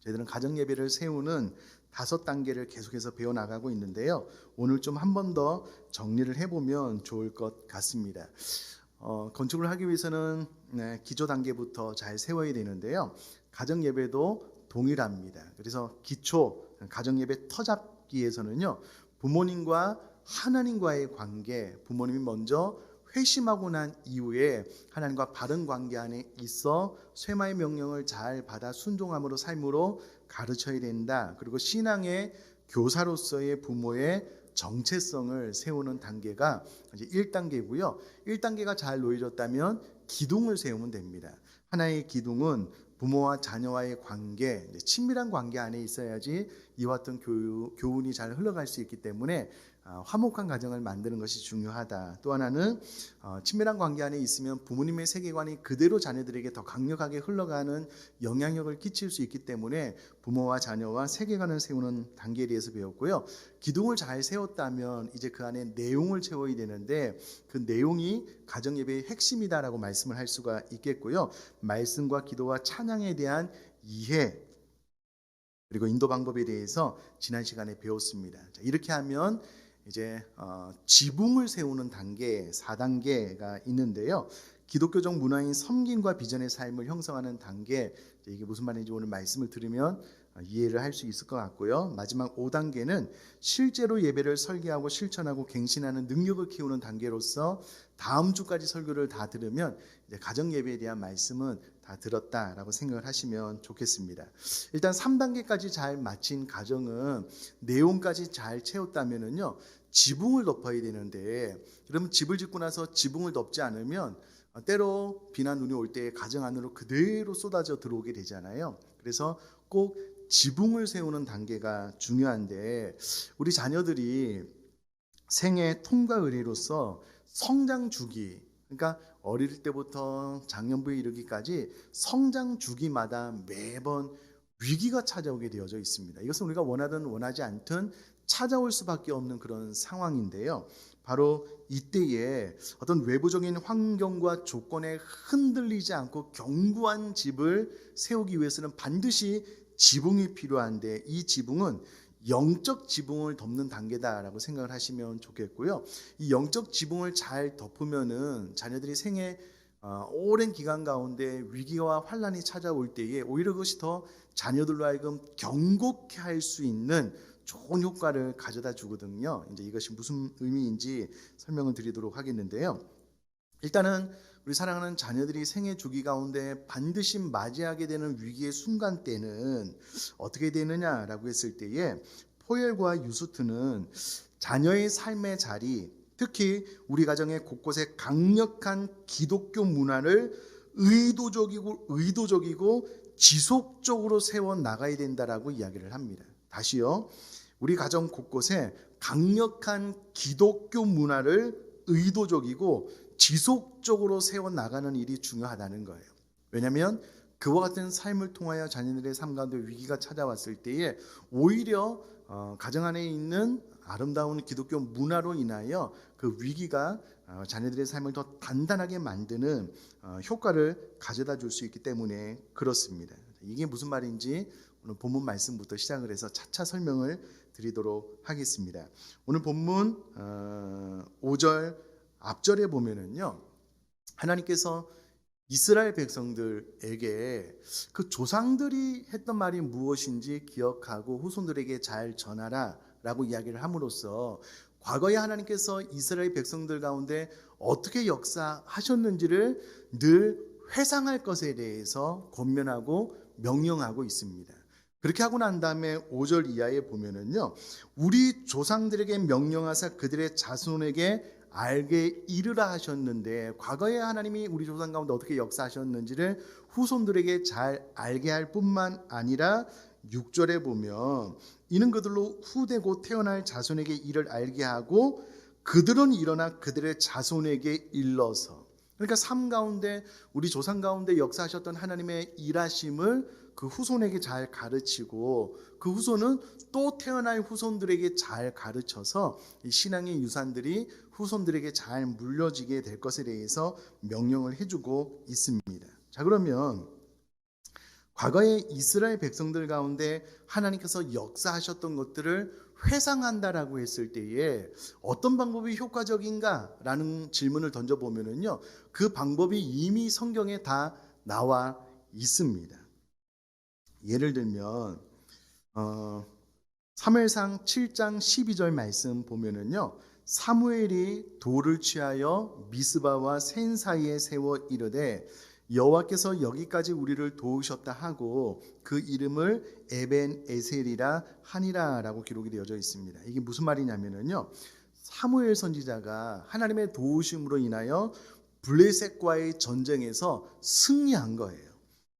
저희들은 가정 예배를 세우는 5단계를 계속해서 배워나가고 있는데요. 오늘 좀 한 번 더 정리를 해보면 좋을 것 같습니다. 건축을 하기 위해서는 기초 단계부터 잘 세워야 되는데요. 가정 예배도 동일합니다. 그래서 기초 가정 예배 터잡기에서는요, 부모님과 하나님과의 관계, 부모님이 먼저 회심하고 난 이후에 하나님과 바른 관계 안에 있어 쇠마의 명령을 잘 받아 순종함으로 삶으로 가르쳐야 된다. 그리고 신앙의 교사로서의 부모의 정체성을 세우는 단계가 이제 1단계고요. 1단계가 잘 놓여졌다면 기둥을 세우면 됩니다. 하나의 기둥은 부모와 자녀와의 관계, 친밀한 관계 안에 있어야지 이와 같은 교훈이 잘 흘러갈 수 있기 때문에 화목한 가정을 만드는 것이 중요하다. 또 하나는 친밀한 관계 안에 있으면 부모님의 세계관이 그대로 자녀들에게 더 강력하게 흘러가는 영향력을 끼칠 수 있기 때문에 부모와 자녀와 세계관을 세우는 단계에 대해서 배웠고요. 기둥을 잘 세웠다면 이제 그 안에 내용을 채워야 되는데 그 내용이 가정예배의 핵심이다라고 말씀을 할 수가 있겠고요. 말씀과 기도와 찬양에 대한 이해 그리고 인도 방법에 대해서 지난 시간에 배웠습니다. 이렇게 하면 이제 지붕을 세우는 단계 4단계가 있는데요. 기독교적 문화인 섬김과 비전의 삶을 형성하는 단계, 이게 무슨 말인지 오늘 말씀을 들으면 이해를 할 수 있을 것 같고요. 마지막 5단계는 실제로 예배를 설계하고 실천하고 갱신하는 능력을 키우는 단계로서 다음 주까지 설교를 다 들으면 이제 가정 예배에 대한 말씀은 다 들었다라고 생각을 하시면 좋겠습니다. 일단 3단계까지 잘 마친 가정은 내용까지 잘 채웠다면은요, 지붕을 덮어야 되는데, 그러면 집을 짓고 나서 지붕을 덮지 않으면 때로 비나 눈이 올 때 가정 안으로 그대로 쏟아져 들어오게 되잖아요. 그래서 꼭 지붕을 세우는 단계가 중요한데, 우리 자녀들이 생애 통과 의례로서 성장 주기, 그러니까 어릴 때부터 장년부에 이르기까지 성장 주기마다 매번 위기가 찾아오게 되어져 있습니다. 이것은 우리가 원하든 원하지 않든 찾아올 수밖에 없는 그런 상황인데요. 바로 이때에 어떤 외부적인 환경과 조건에 흔들리지 않고 견고한 집을 세우기 위해서는 반드시 지붕이 필요한데, 이 지붕은 영적 지붕을 덮는 단계다라고 생각을 하시면 좋겠고요. 이 영적 지붕을 잘 덮으면은 자녀들이 생애 오랜 기간 가운데 위기와 환란이 찾아올 때에 오히려 그것이 더 자녀들로 하여금 경고케 할 수 있는 좋은 효과를 가져다 주거든요. 이제 이것이 무슨 의미인지 설명을 드리도록 하겠는데요. 일단은 우리 사랑하는 자녀들이 생애 주기 가운데 반드시 맞이하게 되는 위기의 순간 때는 어떻게 되느냐라고 했을 때에, 포엘과 유수트는 자녀의 삶의 자리, 특히 우리 가정의 곳곳에 강력한 기독교 문화를 의도적이고 지속적으로 세워 나가야 된다라고 이야기를 합니다. 다시요. 우리 가정 곳곳에 강력한 기독교 문화를 의도적이고 지속적으로 세워나가는 일이 중요하다는 거예요. 왜냐하면 그와 같은 삶을 통하여 자녀들의 삶 가운데 위기가 찾아왔을 때에 오히려 가정 안에 있는 아름다운 기독교 문화로 인하여 그 위기가 자녀들의 삶을 더 단단하게 만드는 효과를 가져다 줄 수 있기 때문에 그렇습니다. 이게 무슨 말인지 오늘 본문 말씀부터 시작을 해서 차차 설명을 드리도록 하겠습니다. 오늘 본문 5절 앞절에 보면은요, 하나님께서 이스라엘 백성들에게 그 조상들이 했던 말이 무엇인지 기억하고 후손들에게 잘 전하라 라고 이야기를 함으로써 과거에 하나님께서 이스라엘 백성들 가운데 어떻게 역사하셨는지를 늘 회상할 것에 대해서 권면하고 명령하고 있습니다. 그렇게 하고 난 다음에 5절 이하에 보면은요, 우리 조상들에게 명령하사 그들의 자손에게 알게 이르라 하셨는데, 과거에 하나님이 우리 조상 가운데 어떻게 역사하셨는지를 후손들에게 잘 알게 할 뿐만 아니라 6절에 보면 이는 그들로 후대고 태어날 자손에게 이를 알게 하고 그들은 일어나 그들의 자손에게 일러서, 그러니까 삶 가운데 우리 조상 가운데 역사하셨던 하나님의 일하심을 그 후손에게 잘 가르치고 그 후손은 또 태어날 후손들에게 잘 가르쳐서 이 신앙의 유산들이 후손들에게 잘 물려지게 될 것에 대해서 명령을 해주고 있습니다. 자, 그러면 과거에 이스라엘 백성들 가운데 하나님께서 역사하셨던 것들을 회상한다라고 했을 때에 어떤 방법이 효과적인가라는 질문을 던져보면은요, 그 방법이 이미 성경에 다 나와 있습니다. 예를 들면 사무엘상 7장 12절 말씀 보면은요, 사무엘이 돌을 취하여 미스바와 센 사이에 세워 이르되 여호와께서 여기까지 우리를 도우셨다 하고 그 이름을 에벤 에셀이라 하니라라고 기록이 되어져 있습니다. 이게 무슨 말이냐면은요, 사무엘 선지자가 하나님의 도우심으로 인하여 블레셋과의 전쟁에서 승리한 거예요.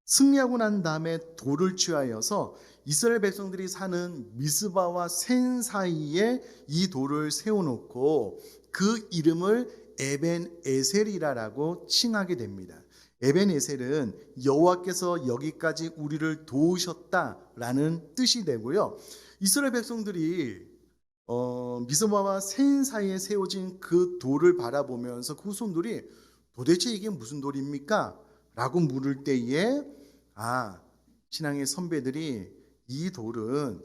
승리하고 난 다음에 돌을 취하여서 이스라엘 백성들이 사는 미스바와 센 사이에 이 돌을 세워놓고 그 이름을 에벤 에셀이라라고 칭하게 됩니다. 에벤 에셀은 여호와께서 여기까지 우리를 도우셨다라는 뜻이 되고요. 이스라엘 백성들이 미스바와 센 사이에 세워진 그 돌을 바라보면서 그 후손들이 도대체 이게 무슨 돌입니까? 라고 물을 때에 신앙의 선배들이 이 돌은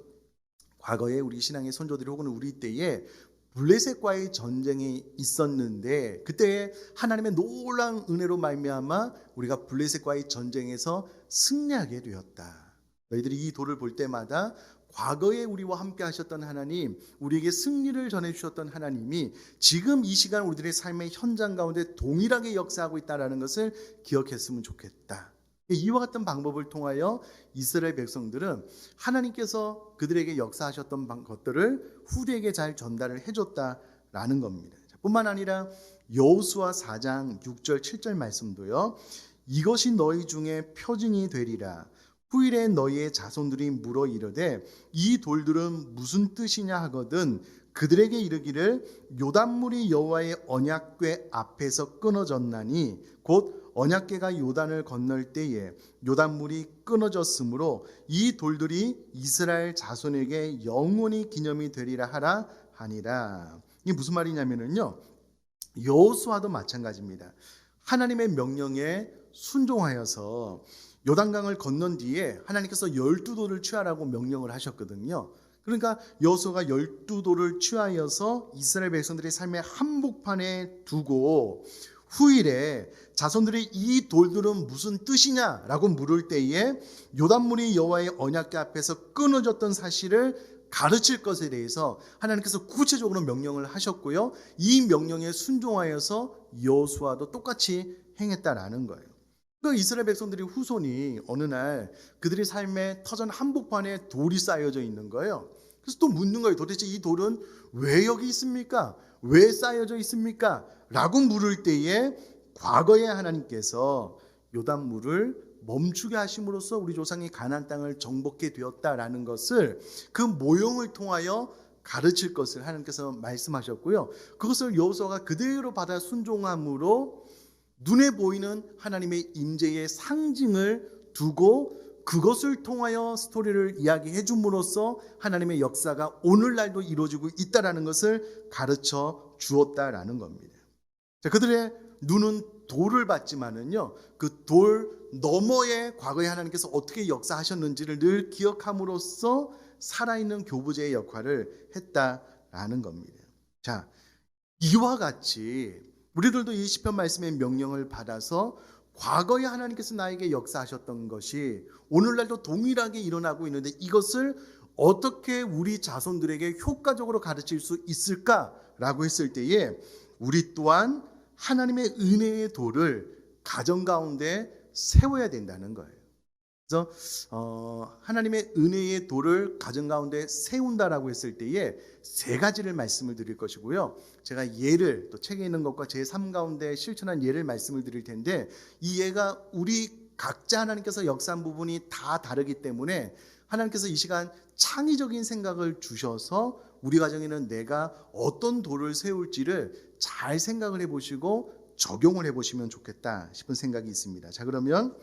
과거에 우리 신앙의 선조들이 혹은 우리 때에 블레셋과의 전쟁이 있었는데 그때 하나님의 놀라운 은혜로 말미암아 우리가 블레셋과의 전쟁에서 승리하게 되었다. 너희들이 이 돌을 볼 때마다 과거에 우리와 함께 하셨던 하나님, 우리에게 승리를 전해주셨던 하나님이 지금 이 시간 우리들의 삶의 현장 가운데 동일하게 역사하고 있다는 것을 기억했으면 좋겠다. 이와 같은 방법을 통하여 이스라엘 백성들은 하나님께서 그들에게 역사하셨던 것들을 후대에게 잘 전달을 해줬다라는 겁니다. 뿐만 아니라 여호수아 4장 6절 7절 말씀도요, 이것이 너희 중에 표징이 되리라. 후일에 너희의 자손들이 물어 이르되 이 돌들은 무슨 뜻이냐 하거든 그들에게 이르기를 요단물이 여호와의 언약궤 앞에서 끊어졌나니 곧 언약궤가 요단을 건널 때에 요단물이 끊어졌으므로 이 돌들이 이스라엘 자손에게 영원히 기념이 되리라 하라 하니라. 이게 무슨 말이냐면요, 여호수아도 마찬가지입니다. 하나님의 명령에 순종하여서 요단강을 건넌 뒤에 하나님께서 12돌을 취하라고 명령을 하셨거든요. 그러니까 여호수아가 12돌을 취하여서 이스라엘 백성들의 삶의 한복판에 두고 후일에 자손들이 이 돌들은 무슨 뜻이냐라고 물을 때에 요단물이 여호와의 언약궤 앞에서 끊어졌던 사실을 가르칠 것에 대해서 하나님께서 구체적으로 명령을 하셨고요. 이 명령에 순종하여서 여호수아도 똑같이 행했다라는 거예요. 그 이스라엘 백성들이 후손이 어느 날 그들의 삶의 터전 한복판에 돌이 쌓여져 있는 거예요. 그래서 또 묻는 거예요. 도대체 이 돌은 왜 여기 있습니까? 왜 쌓여져 있습니까? 라고 물을 때에 과거에 하나님께서 요단물을 멈추게 하심으로써 우리 조상이 가나안 땅을 정복하게 되었다라는 것을 그 모형을 통하여 가르칠 것을 하나님께서 말씀하셨고요. 그것을 여호수아가 그대로 받아 순종함으로 눈에 보이는 하나님의 임재의 상징을 두고 그것을 통하여 스토리를 이야기해 줌으로써 하나님의 역사가 오늘날도 이루어지고 있다는 것을 가르쳐 주었다라는 겁니다. 자, 그들의 눈은 돌을 봤지만은요, 그 돌 너머에 과거에 하나님께서 어떻게 역사하셨는지를 늘 기억함으로써 살아있는 교부제의 역할을 했다라는 겁니다. 자, 이와 같이 우리들도 이 시편 말씀의 명령을 받아서 과거에 하나님께서 나에게 역사하셨던 것이 오늘날도 동일하게 일어나고 있는데 이것을 어떻게 우리 자손들에게 효과적으로 가르칠 수 있을까라고 했을 때에 우리 또한 하나님의 은혜의 돌을 가정 가운데 세워야 된다는 거예요. 그래서 하나님의 은혜의 돌을 가정 가운데 세운다라고 했을 때에 세 가지를 말씀을 드릴 것이고요. 제가 예를 또 책에 있는 것과 제 삶 가운데 실천한 예를 말씀을 드릴 텐데 이 예가 우리 각자 하나님께서 역사한 부분이 다 다르기 때문에 하나님께서 이 시간 창의적인 생각을 주셔서 우리 가정에는 내가 어떤 돌을 세울지를 잘 생각을 해보시고 적용을 해보시면 좋겠다 싶은 생각이 있습니다. 자, 그러면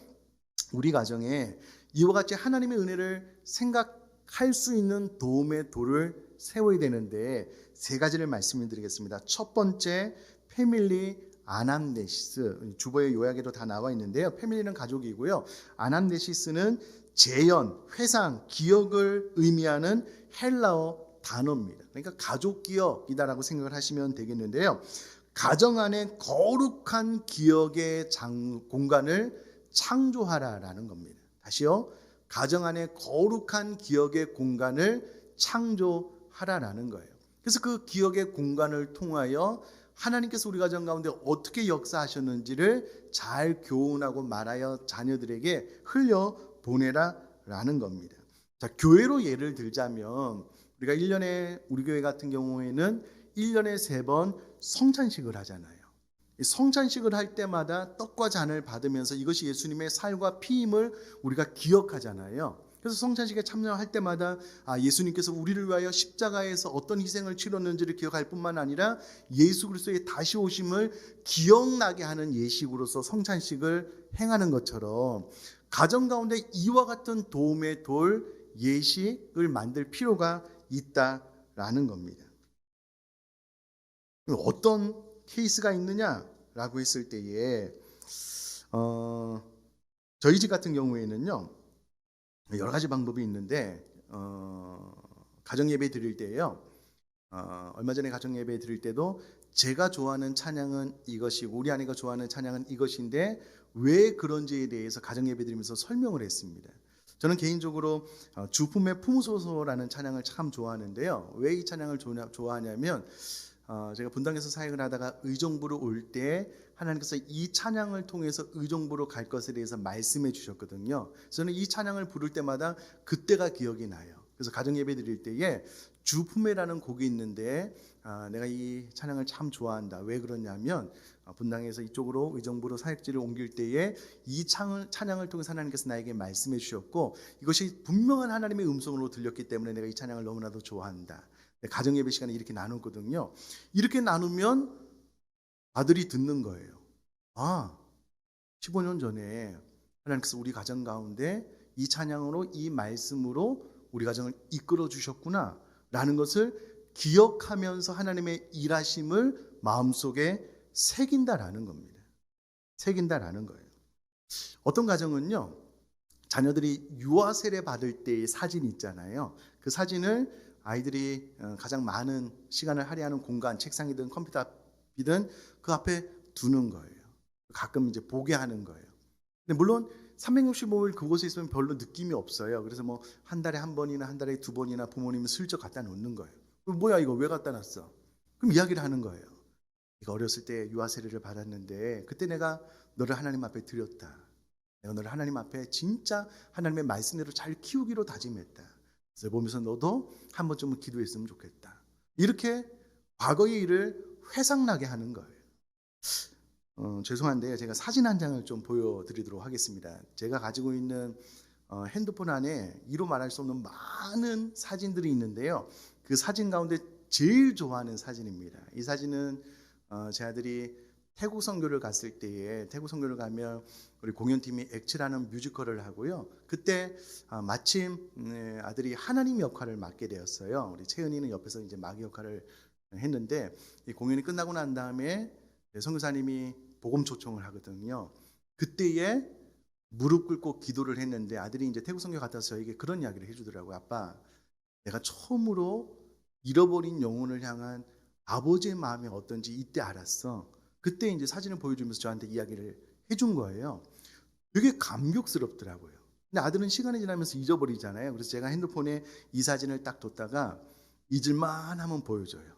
우리 가정에 이와 같이 하나님의 은혜를 생각할 수 있는 도움의 돌을 세워야 되는데 세 가지를 말씀을 드리겠습니다. 첫 번째, 패밀리 아남네시스, 주보의 요약에도 다 나와 있는데요. 패밀리는 가족이고요. 아남네시스는 재현, 회상, 기억을 의미하는 헬라어 단어입니다. 그러니까 가족 기억이다라고 생각을 하시면 되겠는데요. 가정 안에 거룩한 기억의 공간을 창조하라라는 겁니다. 다시요. 가정 안에 거룩한 기억의 공간을 창조하라라는 거예요. 그래서 그 기억의 공간을 통하여 하나님께서 우리 가정 가운데 어떻게 역사하셨는지를 잘 교훈하고 말하여 자녀들에게 흘려보내라라는 겁니다. 자, 교회로 예를 들자면 우리가 1년에 우리 교회 같은 경우에는 1년에 3번 성찬식을 하잖아요. 성찬식을 할 때마다 떡과 잔을 받으면서 이것이 예수님의 살과 피임을 우리가 기억하잖아요. 그래서 성찬식에 참여할 때마다 예수님께서 우리를 위하여 십자가에서 어떤 희생을 치렀는지를 기억할 뿐만 아니라 예수 그리스도의 다시 오심을 기억나게 하는 예식으로서 성찬식을 행하는 것처럼 가정 가운데 이와 같은 도움의 돌 예식을 만들 필요가 있다라는 겁니다. 어떤 케이스가 있느냐라고 했을 때에 저희 집 같은 경우에는요, 여러 가지 방법이 있는데 가정 예배 드릴 때요, 얼마 전에 가정 예배 드릴 때도 제가 좋아하는 찬양은 이것이고 우리 아내가 좋아하는 찬양은 이것인데 왜 그런지에 대해서 가정 예배 드리면서 설명을 했습니다. 저는 개인적으로 주품의 품소서라는 찬양을 참 좋아하는데요. 왜 이 찬양을 좋아하냐면 제가 분당에서 사역을 하다가 의정부로 올 때 하나님께서 이 찬양을 통해서 의정부로 갈 것에 대해서 말씀해 주셨거든요. 저는 이 찬양을 부를 때마다 그때가 기억이 나요. 그래서 가정 예배 드릴 때에 주품에라는 곡이 있는데 내가 이 찬양을 참 좋아한다. 왜 그러냐면 분당에서 이쪽으로 의정부로 사역지를 옮길 때에 이 찬양을 통해서 하나님께서 나에게 말씀해 주셨고 이것이 분명한 하나님의 음성으로 들렸기 때문에 내가 이 찬양을 너무나도 좋아한다. 가정 예배 시간에 이렇게 나누거든요. 이렇게 나누면 아들이 듣는 거예요. 15년 전에 하나님께서 우리 가정 가운데 이 찬양으로 이 말씀으로 우리 가정을 이끌어 주셨구나 라는 것을 기억하면서 하나님의 일하심을 마음속에 새긴다라는 겁니다. 새긴다라는 거예요. 어떤 가정은요, 자녀들이 유아 세례 받을 때의 사진 있잖아요. 그 사진을 아이들이 가장 많은 시간을 할애하는 공간, 책상이든 컴퓨터이든 그 앞에 두는 거예요. 가끔 이제 보게 하는 거예요. 근데 물론 365일 그곳에 있으면 별로 느낌이 없어요. 그래서 뭐 한 달에 한 번이나 한 달에 2번이나 부모님은 슬쩍 갖다 놓는 거예요. 뭐야 이거 왜 갖다 놨어? 그럼 이야기를 하는 거예요. 네가 어렸을 때 유아 세례를 받았는데 그때 내가 너를 하나님 앞에 드렸다. 내가 너를 하나님 앞에 진짜 하나님의 말씀대로 잘 키우기로 다짐했다. 그래서 보면서 너도 한 번쯤은 기도했으면 좋겠다. 이렇게 과거의 일을 회상나게 하는 거예요. 죄송한데 제가 사진 한 장을 좀 보여드리도록 하겠습니다. 제가 가지고 있는 핸드폰 안에 이로 말할 수 없는 많은 사진들이 있는데요. 그 사진 가운데 제일 좋아하는 사진입니다. 이 사진은 제 아들이 태국 선교를 갔을 때에 태국 선교를 가면 우리 공연팀이 액츠라는 뮤지컬을 하고요. 그때 마침 아들이 하나님 역할을 맡게 되었어요. 우리 채은이는 옆에서 이제 마귀 역할을 했는데 이 공연이 끝나고 난 다음에 선교사님이 복음 초청을 하거든요. 그때에 무릎 꿇고 기도를 했는데 아들이 이제 태국 선교 갔다 와서 저에게 그런 이야기를 해주더라고요. 아빠, 내가 처음으로 잃어버린 영혼을 향한 아버지의 마음이 어떤지 이때 알았어. 그때 이제 사진을 보여주면서 저한테 이야기를 해준 거예요. 되게 감격스럽더라고요. 근데 아들은 시간이 지나면서 잊어버리잖아요. 그래서 제가 핸드폰에 이 사진을 딱 뒀다가 잊을만 하면 보여줘요.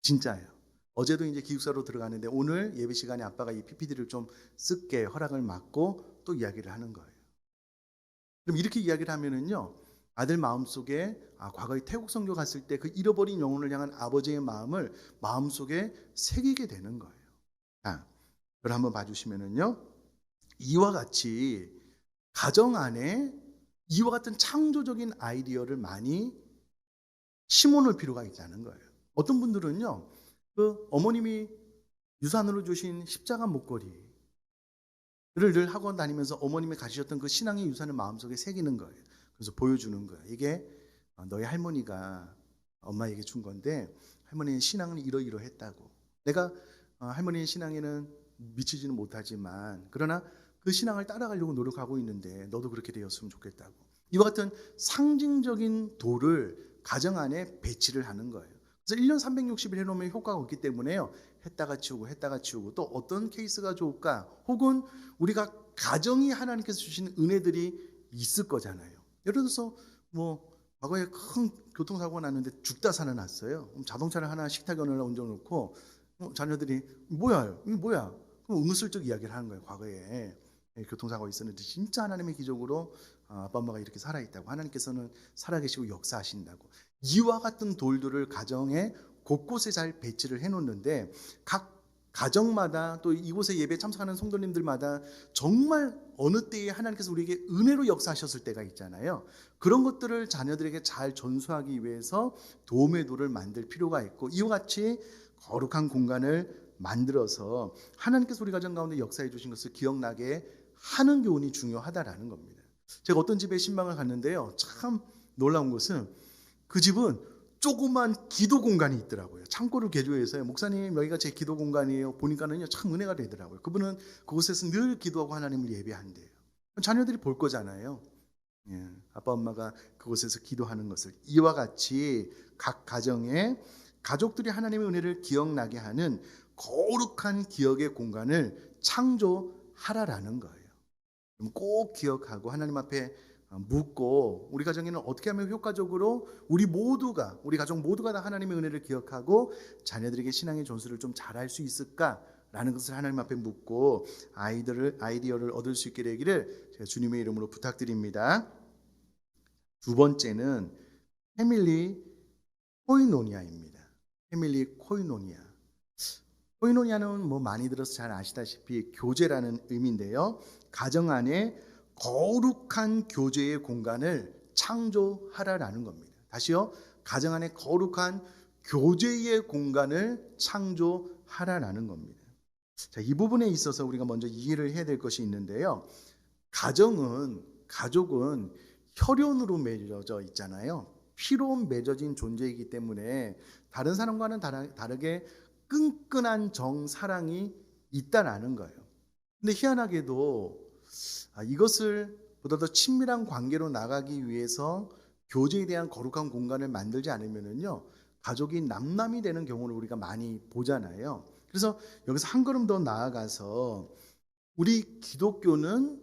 진짜예요. 어제도 이제 기숙사로 들어가는데 오늘 예배 시간에 아빠가 이 PPT를 좀 쓸게 허락을 받고 또 이야기를 하는 거예요. 그럼 이렇게 이야기를 하면은요, 아들 마음속에 과거에 태국 선교 갔을 때 그 잃어버린 영혼을 향한 아버지의 마음을 마음속에 새기게 되는 거예요. 그걸 한번 봐주시면은요, 이와 같이 가정 안에 이와 같은 창조적인 아이디어를 많이 심어놓을 필요가 있다는 거예요. 어떤 분들은요, 그 어머님이 유산으로 주신 십자가 목걸이를 늘 하고 다니면서 어머님이 가지셨던 그 신앙의 유산을 마음속에 새기는 거예요. 그래서 보여주는 거예요. 이게 너희 할머니가 엄마에게 준 건데 할머니의 신앙은 이러이러했다고. 내가 할머니 신앙에는 미치지는 못하지만 그러나 그 신앙을 따라가려고 노력하고 있는데 너도 그렇게 되었으면 좋겠다고. 이와 같은 상징적인 돌을 가정 안에 배치를 하는 거예요. 그래서 1년 360일 해놓으면 효과가 없기 때문에요. 했다가 치우고 또 어떤 케이스가 좋을까? 혹은 우리가 가정이 하나님께서 주신 은혜들이 있을 거잖아요. 예를 들어서 과거에 큰 교통사고가 났는데 죽다 살아났어요. 자동차를 하나 식탁에 얹어놓고 자녀들이 뭐야? 이게 뭐야? 그럼 은근슬쩍 이야기를 하는 거예요. 과거에 교통사고가 있었는데 진짜 하나님의 기적으로 아빠 엄마가 이렇게 살아있다고, 하나님께서는 살아계시고 역사하신다고. 이와 같은 돌들을 가정에 곳곳에 잘 배치를 해놓는데 각 가정마다 또 이곳에 예배 참석하는 성도님들마다 정말 어느 때에 하나님께서 우리에게 은혜로 역사하셨을 때가 있잖아요. 그런 것들을 자녀들에게 잘 전수하기 위해서 도움의 돌을 만들 필요가 있고, 이와 같이 거룩한 공간을 만들어서 하나님께서 우리 가정 가운데 역사해 주신 것을 기억나게 하는 교훈이 중요하다라는 겁니다. 제가 어떤 집에 신방을 갔는데요, 참 놀라운 것은 그 집은 조그만 기도 공간이 있더라고요. 창고를 개조해서요. 목사님 여기가 제 기도 공간이에요. 보니까는요 참 은혜가 되더라고요. 그분은 그곳에서 늘 기도하고 하나님을 예배한대요. 자녀들이 볼 거잖아요. 아빠 엄마가 그곳에서 기도하는 것을. 이와 같이 각 가정에 가족들이 하나님의 은혜를 기억나게 하는 거룩한 기억의 공간을 창조하라라는 거예요. 꼭 기억하고 하나님 앞에 묻고, 우리 가정에는 어떻게 하면 효과적으로 우리 가족 모두가 다 하나님의 은혜를 기억하고 자녀들에게 신앙의 전수를 좀 잘할 수 있을까라는 것을 하나님 앞에 묻고 아이디어를 얻을 수 있게 되기를 제가 주님의 이름으로 부탁드립니다. 두 번째는 패밀리 코이노니아입니다. 패밀리 코이노니아. 코이노니아는 많이 들어서 잘 아시다시피 교제라는 의미인데요. 가정 안에 거룩한 교제의 공간을 창조하라라는 겁니다. 다시요. 가정 안에 거룩한 교제의 공간을 창조하라라는 겁니다. 자, 이 부분에 있어서 우리가 먼저 이해를 해야 될 것이 있는데요. 가족은 혈연으로 맺어져 있잖아요. 피로 맺어진 존재이기 때문에 다른 사람과는 다르게 끈끈한 사랑이 있다라는 거예요. 근데 희한하게도 이것을 보다 더 친밀한 관계로 나가기 위해서 교제에 대한 거룩한 공간을 만들지 않으면요, 가족이 남남이 되는 경우를 우리가 많이 보잖아요. 그래서 여기서 한 걸음 더 나아가서 우리 기독교는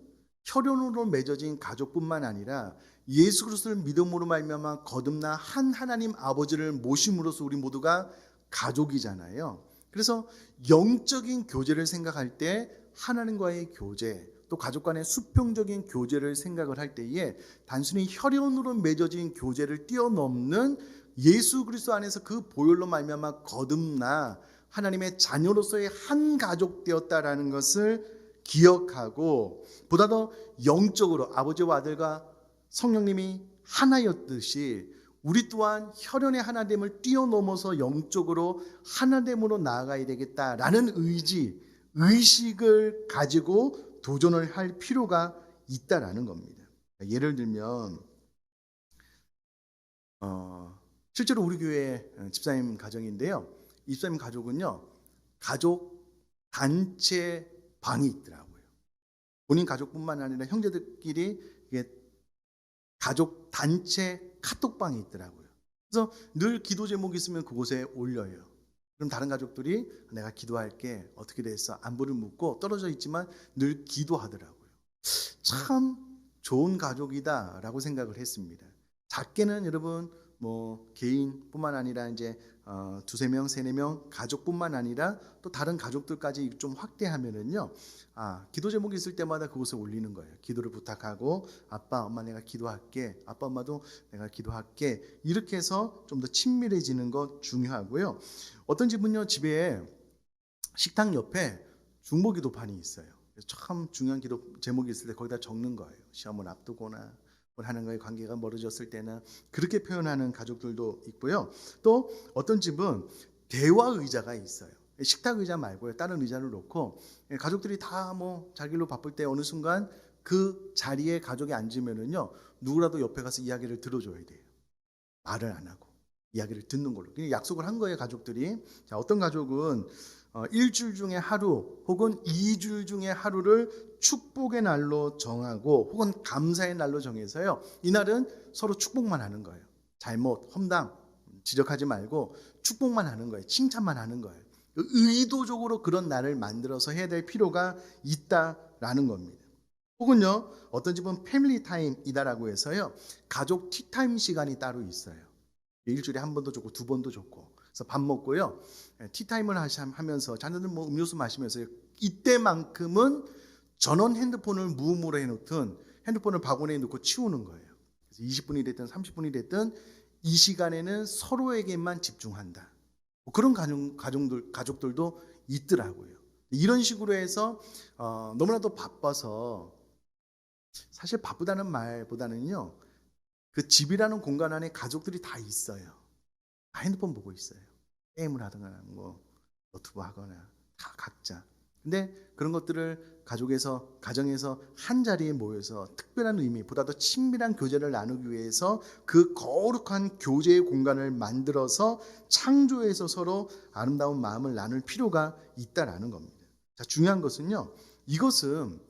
혈연으로 맺어진 가족뿐만 아니라 예수 그리스도를 믿음으로 말미암아 거듭나 한 하나님 아버지를 모심으로써 우리 모두가 가족이잖아요. 그래서 영적인 교제를 생각할 때 하나님과의 교제, 또 가족 간의 수평적인 교제를 생각을 할 때에 단순히 혈연으로 맺어진 교제를 뛰어넘는 예수 그리스도 안에서 그 보혈로 말미암아 거듭나 하나님의 자녀로서의 한 가족 되었다라는 것을 기억하고, 보다 더 영적으로 아버지와 아들과 성령님이 하나였듯이 우리 또한 혈연의 하나됨을 뛰어넘어서 영적으로 하나됨으로 나아가야 되겠다라는 의식을 가지고 도전을 할 필요가 있다라는 겁니다. 예를 들면 실제로 우리 교회 집사님 가정인데요. 이 집사님 가족은요, 가족 단체 방이 있더라고요. 본인 가족뿐만 아니라 형제들끼리 가족 단체 카톡방이 있더라고요. 그래서 늘 기도 제목이 있으면 그곳에 올려요. 그럼 다른 가족들이 내가 기도할게, 어떻게 됐어? 안부를 묻고 떨어져 있지만 늘 기도하더라고요. 참 좋은 가족이다라고 생각을 했습니다. 작게는 여러분 개인뿐만 아니라 이제 두세 명, 세네 명 가족뿐만 아니라 또 다른 가족들까지 좀 확대하면은요, 기도 제목이 있을 때마다 그곳에 올리는 거예요. 기도를 부탁하고 아빠, 엄마 내가 기도할게, 아빠, 엄마도 내가 기도할게, 이렇게 해서 좀 더 친밀해지는 것 중요하고요. 어떤 집은요, 집에 식탁 옆에 중보 기도판이 있어요. 참 중요한 기도 제목이 있을 때 거기다 적는 거예요. 시험을 앞두거나 하나님과의 관계가 멀어졌을 때는 그렇게 표현하는 가족들도 있고요. 또 어떤 집은 대화 의자가 있어요. 식탁 의자 말고요, 다른 의자를 놓고 가족들이 다 자기로 바쁠 때 어느 순간 그 자리에 가족이 앉으면은요, 누구라도 옆에 가서 이야기를 들어줘야 돼요. 말을 안 하고 이야기를 듣는 걸로. 약속을 한 거예요, 가족들이. 자, 어떤 가족은 일주일 중에 하루 혹은 2주일 중에 하루를 축복의 날로 정하고 혹은 감사의 날로 정해서요. 이날은 서로 축복만 하는 거예요. 잘못, 험담 지적하지 말고 축복만 하는 거예요. 칭찬만 하는 거예요. 의도적으로 그런 날을 만들어서 해야 될 필요가 있다라는 겁니다. 혹은요, 어떤 집은 패밀리 타임이다라고 해서요, 가족 티타임 시간이 따로 있어요. 일주일에 한 번도 좋고 두 번도 좋고. 그래서 밥 먹고요, 티타임을 하면서 자녀들 뭐 음료수 마시면서 이때만큼은 전원 핸드폰을 무음으로 해놓든 핸드폰을 바구니에 넣고 치우는 거예요. 그래서 20분이 됐든 30분이 됐든 이 시간에는 서로에게만 집중한다. 뭐 그런 가족들도 있더라고요. 이런 식으로 해서 너무나도 바빠서 사실 바쁘다는 말보다는요. 그 집이라는 공간 안에 가족들이 다 있어요. 다 핸드폰 보고 있어요. 게임을 하거나 뭐 너튜브 하거나 다 각자. 근데 그런 것들을 가정에서 한 자리에 모여서 특별한 의미, 보다 더 친밀한 교제를 나누기 위해서 그 거룩한 교제의 공간을 만들어서 창조해서 서로 아름다운 마음을 나눌 필요가 있다라는 겁니다. 자, 중요한 것은요. 이것은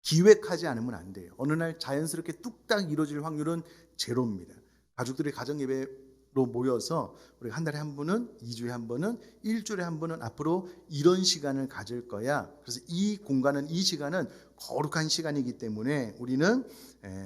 기획하지 않으면 안 돼요. 어느 날 자연스럽게 뚝딱 이루어질 확률은 제로입니다. 가족들이 가정 예배로 모여서 우리가 한 달에 한 번은, 2주에 한 번은, 일주일에 한 번은 앞으로 이런 시간을 가질 거야. 그래서 이 시간은 거룩한 시간이기 때문에 우리는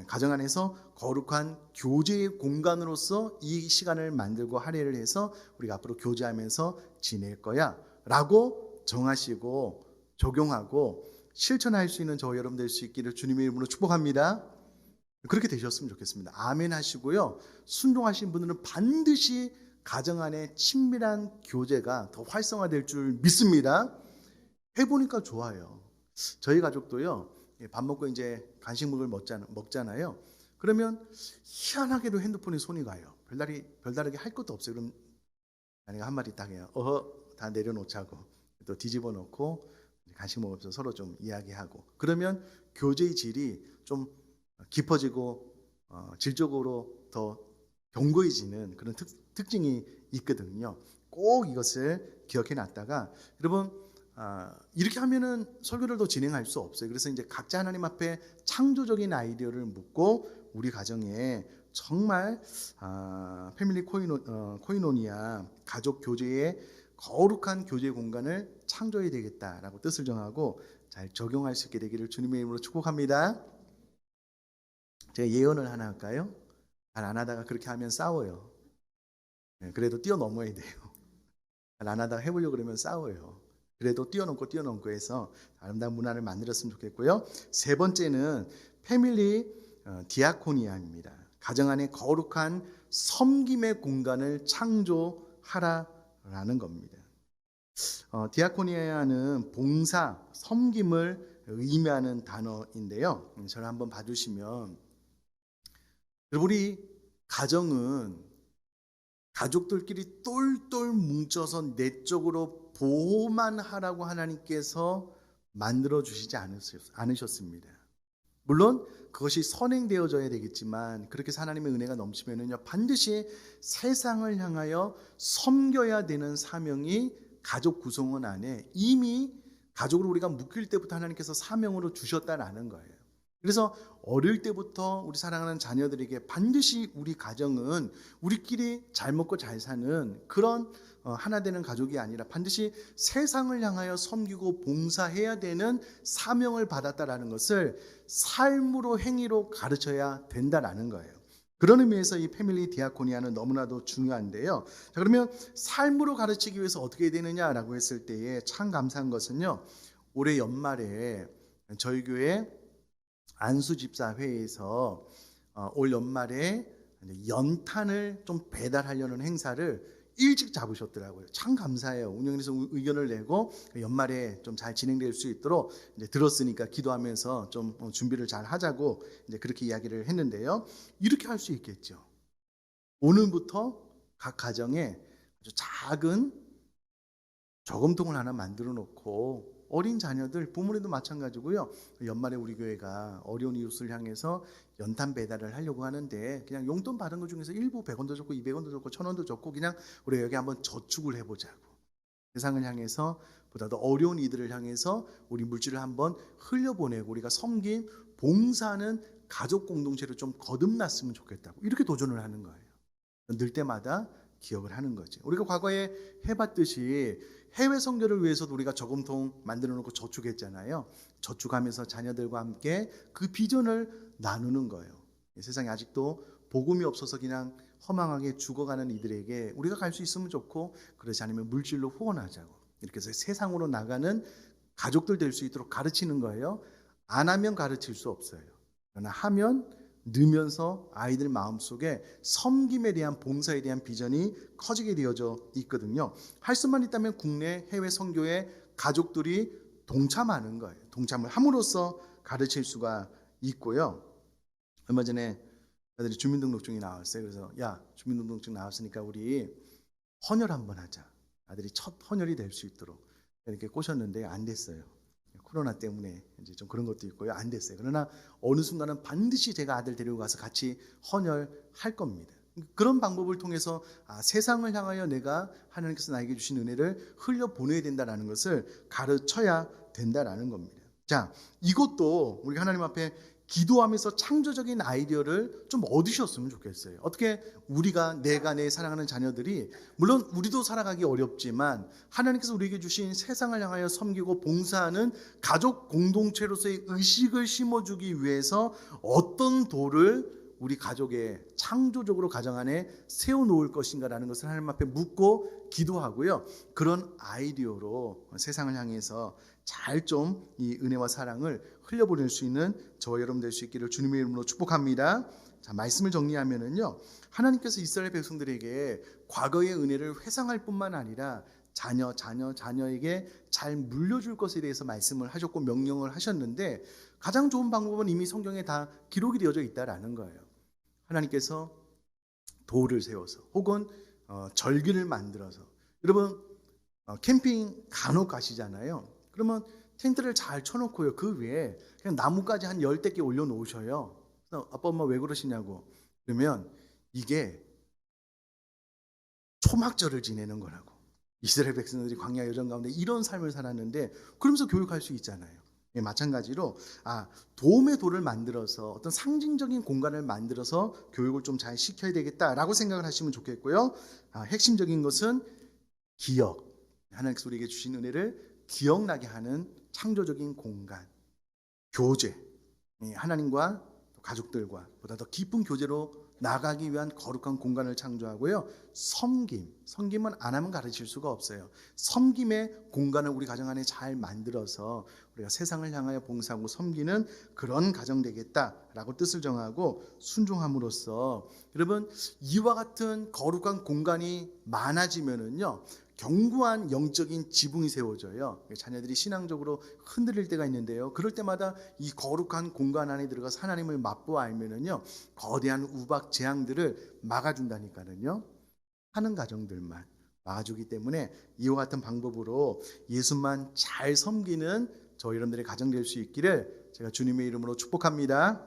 가정 안에서 거룩한 교제의 공간으로서 이 시간을 만들고 할애를 해서 우리가 앞으로 교제하면서 지낼 거야 라고 정하시고 적용하고 실천할 수 있는 저와 여러분 될 수 있기를 주님의 이름으로 축복합니다. 그렇게 되셨으면 좋겠습니다. 아멘 하시고요. 순종하신 분들은 반드시 가정 안에 친밀한 교제가 더 활성화될 줄 믿습니다. 해보니까 좋아요. 저희 가족도요. 밥 먹고 이제 간식물을 먹잖아요. 그러면 희한하게도 핸드폰에 손이 가요. 별다르게 할 것도 없어요. 그럼 아내가 한마디 딱 해요. 다 내려놓자고. 또 뒤집어 놓고 간식 먹으면서 서로 좀 이야기하고. 그러면 교제의 질이 좀 깊어지고 질적으로 더 견고해지는 그런 특징이 있거든요. 꼭 이것을 기억해 놨다가 여러분 이렇게 하면은 설교를 더 진행할 수 없어요. 그래서 이제 각자 하나님 앞에 창조적인 아이디어를 묻고 우리 가정에 정말 패밀리 코이노니아 가족 교제의 거룩한 교제 공간을 창조해야 되겠다라고 뜻을 정하고 잘 적용할 수 있게 되기를 주님의 이름으로 축복합니다. 제가 예언을 하나 할까요? 잘 안 하다가 그렇게 하면 싸워요. 그래도 뛰어넘어야 돼요. 잘 안 하다가 해보려고 그러면 싸워요. 그래도 뛰어넘고 해서 아름다운 문화를 만들었으면 좋겠고요. 세 번째는 패밀리 디아코니아입니다. 가정 안에 거룩한 섬김의 공간을 창조하라라는 겁니다. 디아코니아는 봉사, 섬김을 의미하는 단어인데요. 저를 한번 봐주시면 우리 가정은 가족들끼리 똘똘 뭉쳐서 내적으로 보호만 하라고 하나님께서 만들어 주시지 않으셨습니다. 물론 그것이 선행되어져야 되겠지만 그렇게 해서 하나님의 은혜가 넘치면은요 반드시 세상을 향하여 섬겨야 되는 사명이 가족 구성원 안에 이미 가족을 우리가 묶일 때부터 하나님께서 사명으로 주셨다라는 거예요. 그래서 어릴 때부터 우리 사랑하는 자녀들에게 반드시 우리 가정은 우리끼리 잘 먹고 잘 사는 그런 하나 되는 가족이 아니라 반드시 세상을 향하여 섬기고 봉사해야 되는 사명을 받았다라는 것을 삶으로 행위로 가르쳐야 된다라는 거예요. 그런 의미에서 이 패밀리 디아코니아는 너무나도 중요한데요. 자, 그러면 삶으로 가르치기 위해서 어떻게 해야 되느냐라고 했을 때에 참 감사한 것은요. 올해 연말에 저희 교회 안수집사회에서 올 연말에 연탄을 좀 배달하려는 행사를 일찍 잡으셨더라고요. 참 감사해요. 운영에서 의견을 내고 연말에 좀 잘 진행될 수 있도록 이제 들었으니까 기도하면서 좀 준비를 잘 하자고 이제 그렇게 이야기를 했는데요. 이렇게 할 수 있겠죠. 오늘부터 각 가정에 아주 작은 저금통을 하나 만들어 놓고 어린 자녀들, 부모님도 마찬가지고요. 연말에 우리 교회가 어려운 이웃을 향해서 연탄 배달을 하려고 하는데 그냥 용돈 받은 것 중에서 일부 100원도 줬고 200원도 줬고 1000원도 줬고 그냥 우리 여기 한번 저축을 해보자고. 세상을 향해서 보다 더 어려운 이들을 향해서 우리 물질을 한번 흘려보내고 우리가 섬김, 봉사하는 가족 공동체를 좀 거듭났으면 좋겠다고 이렇게 도전을 하는 거예요. 늘 때마다 기억을 하는 거지. 우리가 과거에 해봤듯이 해외 선교를 위해서도 우리가 저금통 만들어 놓고 저축했잖아요. 저축하면서 자녀들과 함께 그 비전을 나누는 거예요. 세상에 아직도 복음이 없어서 그냥 허망하게 죽어가는 이들에게 우리가 갈 수 있으면 좋고, 그렇지 않으면 물질로 후원하자고 이렇게 해서 세상으로 나가는 가족들 될 수 있도록 가르치는 거예요. 안 하면 가르칠 수 없어요. 그러나 하면 늘면서 아이들 마음속에 섬김에 대한, 봉사에 대한 비전이 커지게 되어져 있거든요. 할 수만 있다면 국내 해외 선교에 가족들이 동참하는 거예요. 동참을 함으로써 가르칠 수가 있고요. 얼마 전에 아들이 주민등록증이 나왔어요. 그래서 야, 주민등록증 나왔으니까 우리 헌혈 한번 하자. 아들이 첫 헌혈이 될 수 있도록 이렇게 꼬셨는데 안 됐어요. 코로나 때문에 이제 좀 그런 것도 있고요. 안 됐어요. 그러나 어느 순간은 반드시 제가 아들 데리고 가서 같이 헌혈할 겁니다. 그런 방법을 통해서 세상을 향하여 내가 하나님께서 나에게 주신 은혜를 흘려보내야 된다는 것을 가르쳐야 된다는 겁니다. 자, 이것도 우리가 하나님 앞에 기도하면서 창조적인 아이디어를 좀 얻으셨으면 좋겠어요. 어떻게 내가 내 사랑하는 자녀들이, 물론 우리도 살아가기 어렵지만 하나님께서 우리에게 주신 세상을 향하여 섬기고 봉사하는 가족 공동체로서의 의식을 심어주기 위해서 어떤 도를 우리 가족의 창조적으로 가정 안에 세워놓을 것인가라는 것을 하나님 앞에 묻고 기도하고요. 그런 아이디어로 세상을 향해서 잘 좀 이 은혜와 사랑을 흘려보낼 수 있는 저와 여러분 될 수 있기를 주님의 이름으로 축복합니다. 자, 말씀을 정리하면은요, 하나님께서 이스라엘 백성들에게 과거의 은혜를 회상할 뿐만 아니라 자녀에게 잘 물려줄 것에 대해서 말씀을 하셨고 명령을 하셨는데, 가장 좋은 방법은 이미 성경에 다 기록이 되어져 있다라는 거예요. 하나님께서 돌을 세워서 혹은 절기를 만들어서, 여러분 캠핑 간혹 가시잖아요. 그러면 텐트를 잘 쳐놓고요, 그 위에 그냥 나뭇가지 한 10대 개 올려놓으셔요. 그래서 아빠 엄마 왜 그러시냐고, 그러면 이게 초막절을 지내는 거라고. 이스라엘 백성들이 광야 여정 가운데 이런 삶을 살았는데 그러면서 교육할 수 있잖아요. 마찬가지로 도움의 돌을 만들어서 어떤 상징적인 공간을 만들어서 교육을 좀 잘 시켜야 되겠다라고 생각을 하시면 좋겠고요. 핵심적인 것은 기억, 하나님께서 우리에게 주신 은혜를 기억나게 하는 창조적인 공간, 교제, 하나님과 가족들과 보다 더 깊은 교제로 나가기 위한 거룩한 공간을 창조하고요. 섬김은 안 하면 가르칠 수가 없어요. 섬김의 공간을 우리 가정 안에 잘 만들어서 우리가 세상을 향하여 봉사하고 섬기는 그런 가정 되겠다라고 뜻을 정하고 순종함으로써, 여러분 이와 같은 거룩한 공간이 많아지면은요, 견고한 영적인 지붕이 세워져요. 자녀들이 신앙적으로 흔들릴 때가 있는데요, 그럴 때마다 이 거룩한 공간 안에 들어가서 하나님을 맛보아 알면은요, 거대한 우박 재앙들을 막아준다니까요. 하는 가정들만 막아주기 때문에 이와 같은 방법으로 예수만 잘 섬기는 저희 여러분들의 가정 될 수 있기를 제가 주님의 이름으로 축복합니다.